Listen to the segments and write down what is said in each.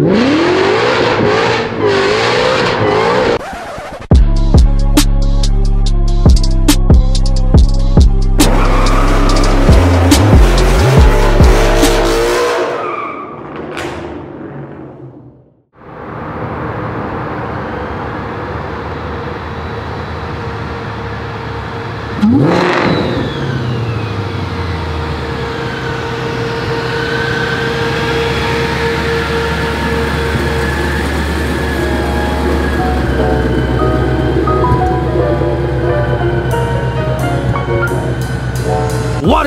What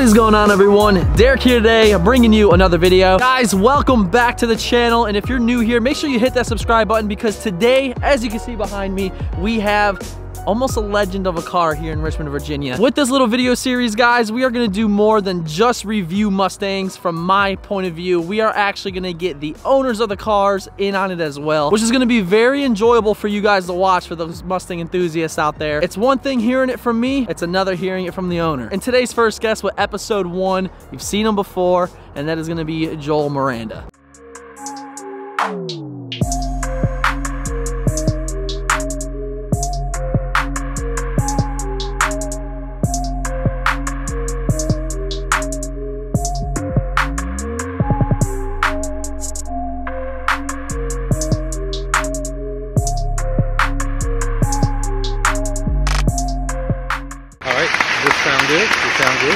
is going on, everyone? Derek here today, bringing you another video. Guys, welcome back to the channel, and if you're new here, make sure you hit that subscribe button, because today, as you can see behind me, we have almost a legend of a car here in Richmond, Virginia. With this little video series, guys, we are gonna do more than just review Mustangs from my point of view. We are actually gonna get the owners of the cars in on it as well, which is gonna be very enjoyable for you guys to watch, for those Mustang enthusiasts out there. It's one thing hearing it from me, it's another hearing it from the owner. And today's first guest with episode 1, you've seen him before, and that is gonna be Joel Miranda.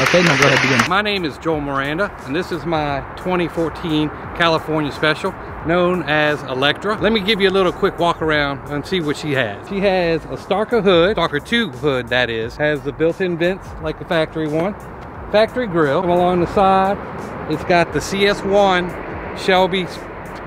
Okay, now go ahead, begin. My name is Joel Miranda, and this is my 2014 California Special, known as Electra. Let me give you a little quick walk around and see what she has. She has a Starker hood, Starker 2 hood that is, has the built-in vents like the factory one, factory grille. Come along the side, it's got the CS1 Shelby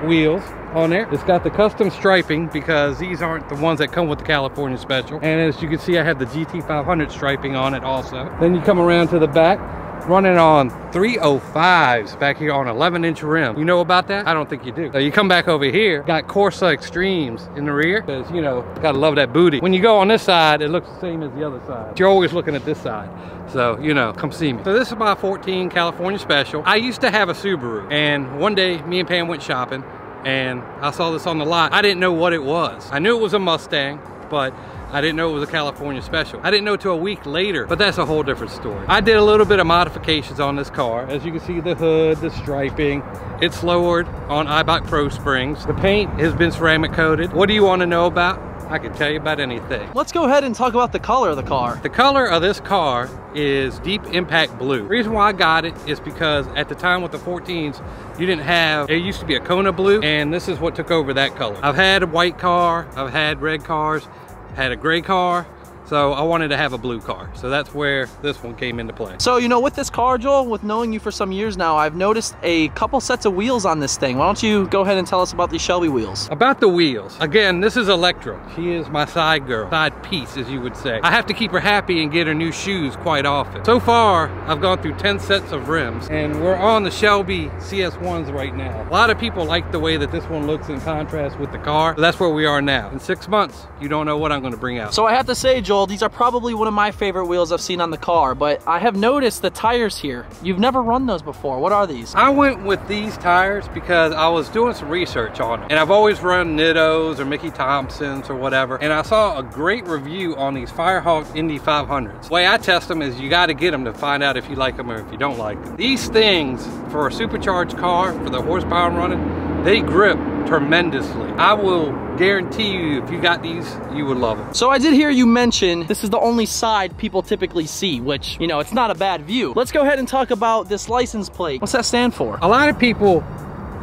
wheels on there. It's got the custom striping because these aren't the ones that come with the California Special. And as you can see, I have the GT500 striping on it also. Then you come around to the back, running on 305s back here on 11-inch rim. You know about that? I don't think you do. So you come back over here, got Corsa Extremes in the rear, because, you know, gotta love that booty. When you go on this side, it looks the same as the other side. You're always looking at this side. So, you know, come see me. So this is my 14 California Special. I used to have a Subaru, and one day me and Pam went shopping, and I saw this on the lot. I didn't know what it was. I knew it was a Mustang, but I didn't know it was a California Special. I didn't know till a week later, but that's a whole different story. I did a little bit of modifications on this car. As you can see, the hood, the striping, it's lowered on iMAC Pro springs. The paint has been ceramic coated. What do you want to know about? I can tell you about anything. Let's go ahead and talk about the color of the car. The color of this car is deep impact blue. The reason why I got it is because at the time with the 14s, you didn't have, it used to be a Kona blue, and this is what took over that color. I've had a white car, I've had red cars, had a gray car, so I wanted to have a blue car. So that's where this one came into play. So, you know, with this car, Joel, with knowing you for some years now, I've noticed a couple sets of wheels on this thing. Why don't you go ahead and tell us about these Shelby wheels? About the wheels. Again, this is Electra. She is my side girl, side piece, as you would say. I have to keep her happy and get her new shoes quite often. So far, I've gone through 10 sets of rims, and we're on the Shelby CS1s right now. A lot of people like the way that this one looks in contrast with the car. So that's where we are now. In 6 months, you don't know what I'm gonna bring out. So I have to say, Joel, these are probably one of my favorite wheels I've seen on the car, but I have noticed the tires here. You've never run those before. What are these? I went with these tires because I was doing some research on them, and I've always run Nittos or Mickey Thompsons or whatever, and I saw a great review on these Firehawk Indy 500s. The way I test them is you got to get them to find out if you like them or if you don't like them. These things, for a supercharged car, for the horsepower I'm running, they grip tremendously. I will guarantee you, if you got these, you would love them. So I did hear you mention this is the only side people typically see, which, you know, it's not a bad view. Let's go ahead and talk about this license plate. What's that stand for? A lot of people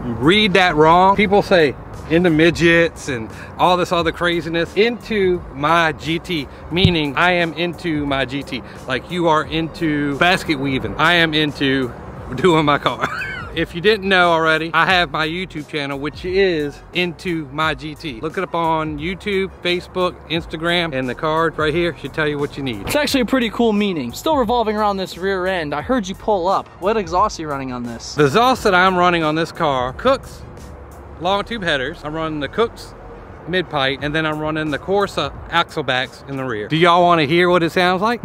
read that wrong. People say into midgets and all this other craziness. Into my GT, meaning I am into my GT. Like you are into basket weaving. I am into doing my car. If you didn't know already, I have my YouTube channel, which is Into My GT. Look it up on YouTube, Facebook, Instagram, and the card right here should tell you what you need. It's actually a pretty cool meaning. Still revolving around this rear end, I heard you pull up. What exhaust are you running on this? The exhaust that I'm running on this car, Cook's long tube headers. I'm running the Cook's mid pipe, and then I'm running the Corsa axle backs in the rear. Do y'all want to hear what it sounds like?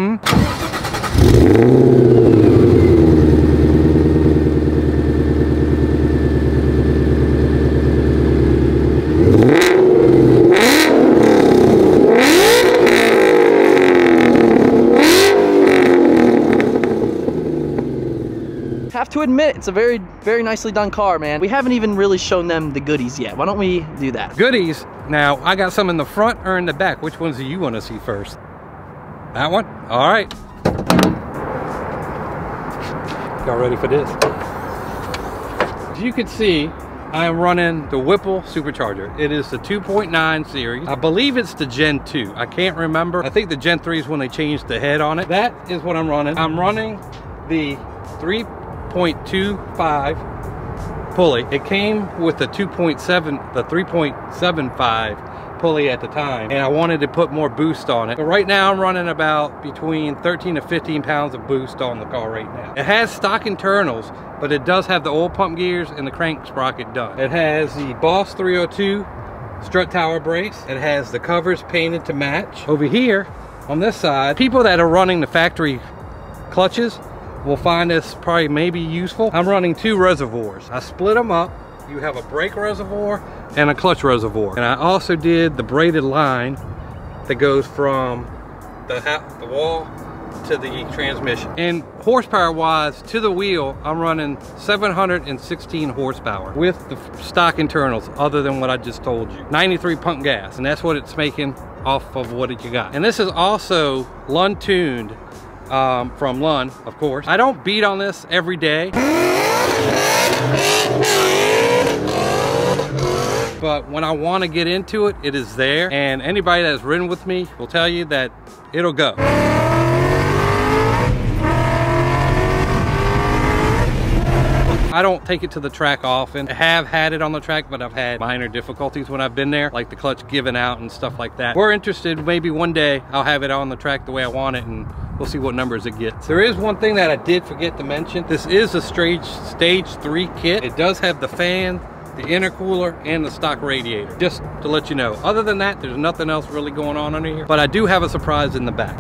admit, it's a very, very nicely done car, man. We haven't even really shown them the goodies yet. Why don't we do that? Goodies? Now, I got some in the front or in the back. Which ones do you want to see first? That one? All right. Y'all ready for this? As you can see, I am running the Whipple supercharger. It is the 2.9 series. I believe it's the Gen 2. I can't remember. I think the Gen 3 is when they changed the head on it. That is what I'm running. I'm running the 3.25 pulley. It came with the 3.75 pulley at the time, and I wanted to put more boost on it. But right now I'm running about between 13 to 15 pounds of boost on the car right now. It has stock internals, but it does have the oil pump gears and the crank sprocket done. It has the Boss 302 strut tower brace. It has the covers painted to match. Over here on this side, people that are running the factory clutches will find this probably maybe useful. I'm running 2 reservoirs. I split them up. You have a brake reservoir and a clutch reservoir. And I also did the braided line that goes from the wall to the transmission. And horsepower wise, to the wheel, I'm running 716 horsepower with the stock internals, other than what I just told you. 93 pump gas, and that's what it's making off of what you got. And this is also Lund tuned from Lund, of course. I don't beat on this every day, but when I want to get into it, it is there. And anybody that's ridden with me will tell you that it'll go. I don't take it to the track often. I have had it on the track, but I've had minor difficulties when I've been there, like the clutch giving out and stuff like that. We're interested, maybe one day I'll have it on the track the way I want it, and we'll see what numbers it gets. There is one thing that I did forget to mention. This is a stage 3 kit. It does have the fan, the intercooler, and the stock radiator, just to let you know. Other than that, there's nothing else really going on under here, but I do have a surprise in the back.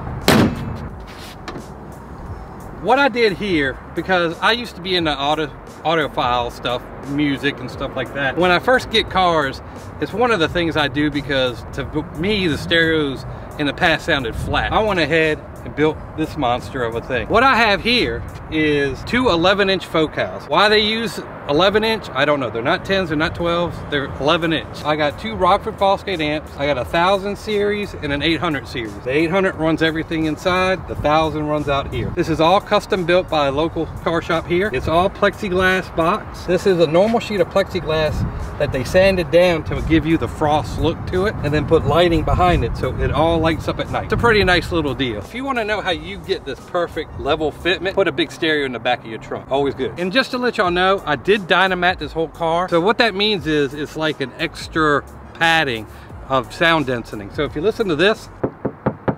What I did here, because I used to be in the audiophile stuff, music and stuff like that. When I first get cars, it's one of the things I do, because to me, the stereos in the past sounded flat. I went ahead and built this monster of a thing. What I have here is 2 11-inch focals. Why they use 11-inch, I don't know. They're not 10s, they're not 12s, they're 11-inch. I got 2 Rockford Fosgate amps. I got a 1000 series and an 800 series. The 800 runs everything inside, the 1000 runs out here. This is all custom built by a local car shop here. It's all plexiglass box. This is a normal sheet of plexiglass that they sanded down to give you the frost look to it, and then put lighting behind it so it all lights up at night. It's a pretty nice little deal. If you want to know how you get this perfect level fitment, put a big stereo in the back of your trunk. Always good. And just to let y'all know, I did dynamat this whole car. So what that means is it's like an extra padding of sound deadening. So if you listen to this,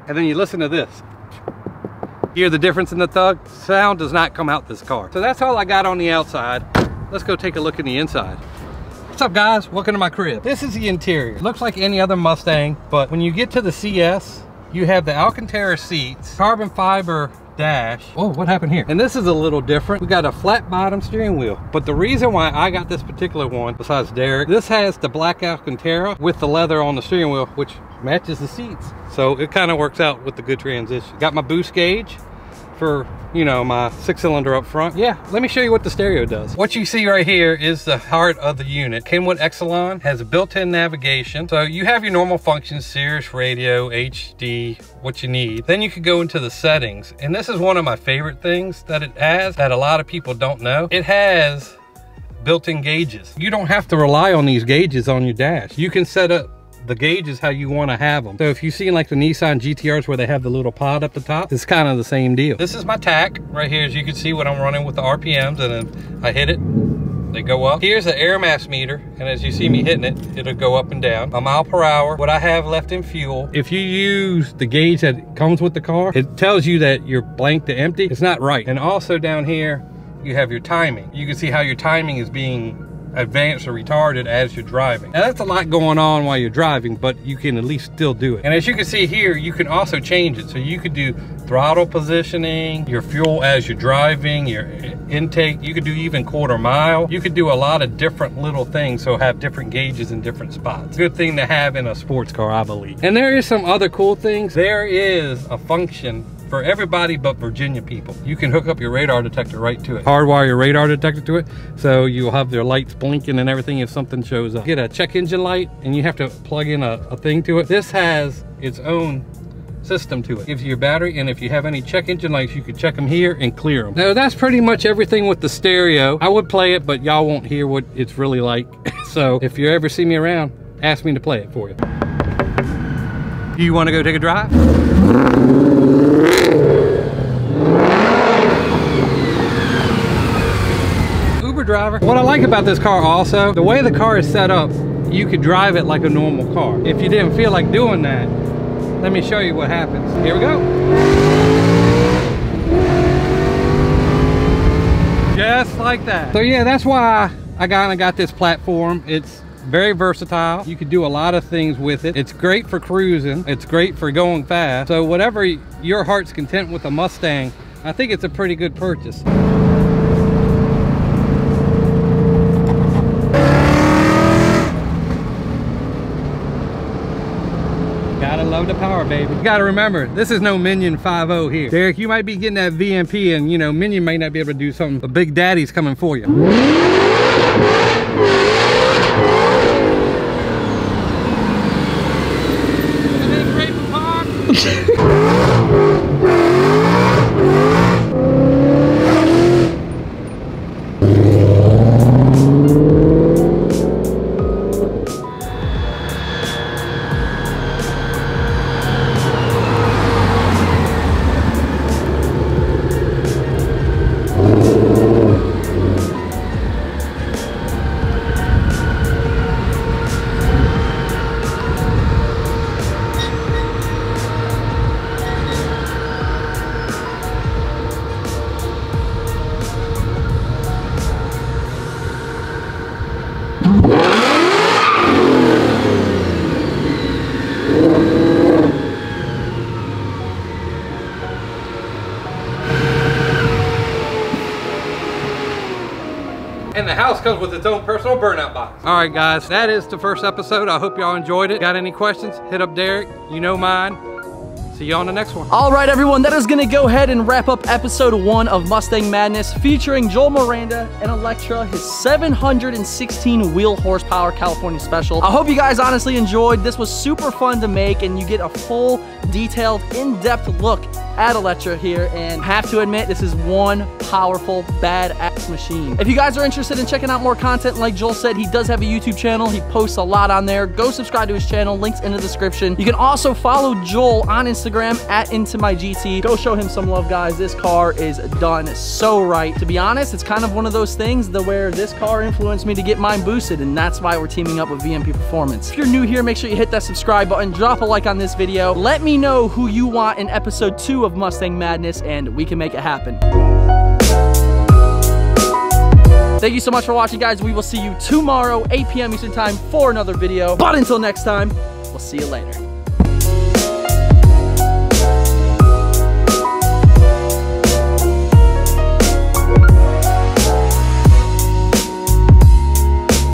and then you listen to this, hear the difference in the thug? Sound does not come out this car. So that's all I got on the outside. Let's go take a look in the inside. What's up, guys? Welcome to my crib. This is the interior. It looks like any other Mustang, but when you get to the CS, you have the Alcantara seats, carbon fiber dash. Oh, what happened here? And this is a little different. We got a flat bottom steering wheel. But the reason why I got this particular one, besides Derek, this has the black Alcantara with the leather on the steering wheel, which matches the seats. So it kind of works out with the good transition. Got my boost gauge for, you know, my 6-cylinder up front. Yeah, let me show you what the stereo does. What you see right here is the heart of the unit. Came with Exelon, has a built-in navigation. So you have your normal functions, Sirius radio, HD, what you need. Then you could go into the settings. And this is one of my favorite things that it has that a lot of people don't know. It has built-in gauges. You don't have to rely on these gauges on your dash. You can set up the gauges how you want to have them. So if you've seen like the Nissan GTRs where they have the little pod up the top, it's kind of the same deal. This is my tack right here. As you can see what I'm running with the RPMs, and then I hit it, they go up. Here's the air mass meter, and as you see me hitting it, it'll go up and down. A mile per hour, what I have left in fuel. If you use the gauge that comes with the car, it tells you that you're blank to empty. It's not right. And also down here, you have your timing. You can see how your timing is being advanced or retarded as you're driving. Now that's a lot going on while you're driving, but you can at least still do it. And as you can see here, you can also change it. So you could do throttle positioning, your fuel as you're driving, your intake. You could do even quarter mile. You could do a lot of different little things, so have different gauges in different spots. Good thing to have in a sports car, I believe. And there is some other cool things. There is a function for everybody but Virginia people. You can hook up your radar detector right to it. Hardwire your radar detector to it, so you'll have their lights blinking and everything if something shows up. Get a check engine light and you have to plug in a thing to it. This has its own system to it. Gives you your battery, and if you have any check engine lights, you can check them here and clear them. Now that's pretty much everything with the stereo. I would play it, but y'all won't hear what it's really like. So if you ever see me around, ask me to play it for you. Do you want to go take a drive? Uber driver. What I like about this car also, the way the car is set up, you could drive it like a normal car. If you didn't feel like doing that, let me show you what happens. Here we go. Just like that. So yeah, that's why I got this platform. It's very versatile. You can do a lot of things with it. It's great for cruising. It's great for going fast. So whatever your heart's content with a Mustang, I think it's a pretty good purchase. Gotta love the power, baby. You gotta remember, this is no Minion 5.0 here. Derek, you might be getting that VMP and, you know, Minion may not be able to do something, but Big Daddy's coming for you. And the house comes with its own personal burnout box. All right, guys, that is the first episode. I hope y'all enjoyed it. Got any questions? Hit up Derek. You know mine. See you on the next one. All right, everyone, that is gonna go ahead and wrap up episode 1 of Mustang Madness, featuring Joel Miranda and Electra, his 716 wheel horsepower California special. I hope you guys honestly enjoyed. This was super fun to make, and you get a full, detailed, in-depth look at Electra here, and I have to admit, this is one powerful, badass machine. If you guys are interested in checking out more content, like Joel said, he does have a YouTube channel. He posts a lot on there. Go subscribe to his channel. Links in the description. You can also follow Joel on Instagram at IntoMyGT. Go show him some love, guys. This car is done so right. To be honest, it's kind of one of those things where this car influenced me to get mine boosted, and that's why we're teaming up with VMP Performance. If you're new here, make sure you hit that subscribe button, drop a like on this video. Let me know who you want in episode 2 of Mustang Madness, and we can make it happen. Thank you so much for watching, guys. We will see you tomorrow, 8 p.m. Eastern Time, for another video. But until next time, we'll see you later.